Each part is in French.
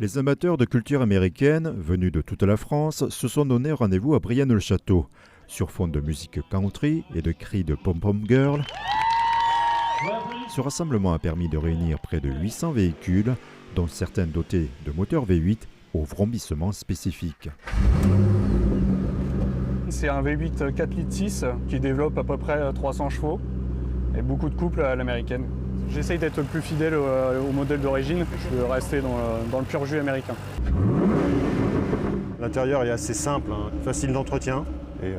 Les amateurs de culture américaine, venus de toute la France, se sont donné rendez-vous à Brienne-le-Château. Sur fond de musique country et de cris de pom-pom girl, ce rassemblement a permis de réunir près de 800 véhicules, dont certains dotés de moteurs V8 au vrombissement spécifique. C'est un V8 4 litres 6 qui développe à peu près 300 chevaux et beaucoup de couples à l'américaine. J'essaye d'être le plus fidèle au modèle d'origine, je veux rester dans le pur jus américain. L'intérieur est assez simple, facile d'entretien et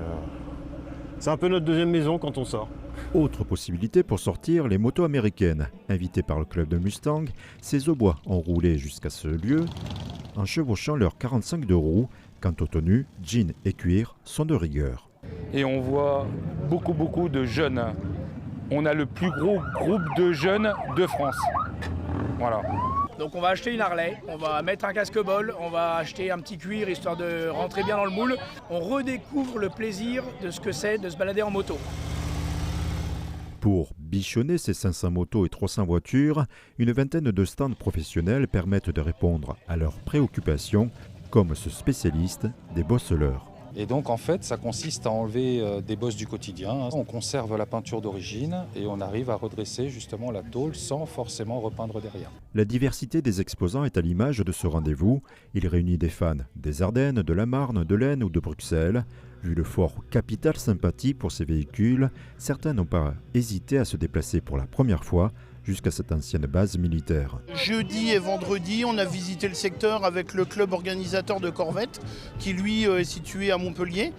c'est un peu notre deuxième maison quand on sort. Autre possibilité pour sortir, les motos américaines. Invités par le club de Mustang, ces aubois ont roulé jusqu'à ce lieu en chevauchant leurs 45 de roues. Quant aux tenues, jeans et cuir sont de rigueur. Et on voit beaucoup de jeunes. On a le plus gros groupe de jeunes de France. Voilà. Donc on va acheter une Harley, on va mettre un casque-bol, on va acheter un petit cuir histoire de rentrer bien dans le moule. On redécouvre le plaisir de ce que c'est de se balader en moto. Pour bichonner ces 500 motos et 300 voitures, une vingtaine de stands professionnels permettent de répondre à leurs préoccupations, comme ce spécialiste des bosseleurs. Et donc en fait ça consiste à enlever des bosses du quotidien. On conserve la peinture d'origine et on arrive à redresser justement la tôle sans forcément repeindre derrière. La diversité des exposants est à l'image de ce rendez-vous. Il réunit des fans des Ardennes, de la Marne, de l'Aisne ou de Bruxelles. Vu le fort capital sympathie pour ces véhicules, certains n'ont pas hésité à se déplacer pour la première fois jusqu'à cette ancienne base militaire. Jeudi et vendredi, on a visité le secteur avec le club organisateur de Corvette, qui lui est situé à Montpellier.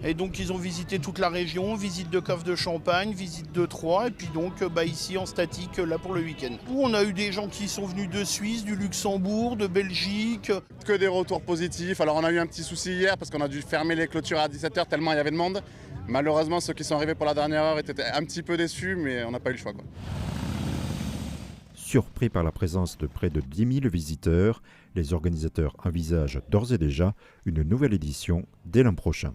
Et donc ils ont visité toute la région, visite de cave de Champagne, visite de Troyes, et puis donc ici en statique là pour le week-end. On a eu des gens qui sont venus de Suisse, du Luxembourg, de Belgique. Que des retours positifs. Alors on a eu un petit souci hier parce qu'on a dû fermer les clôtures à 17h tellement il y avait de monde. Malheureusement ceux qui sont arrivés pour la dernière heure étaient un petit peu déçus, mais on n'a pas eu le choix, quoi. Surpris par la présence de près de 10 000 visiteurs, les organisateurs envisagent d'ores et déjà une nouvelle édition dès l'an prochain.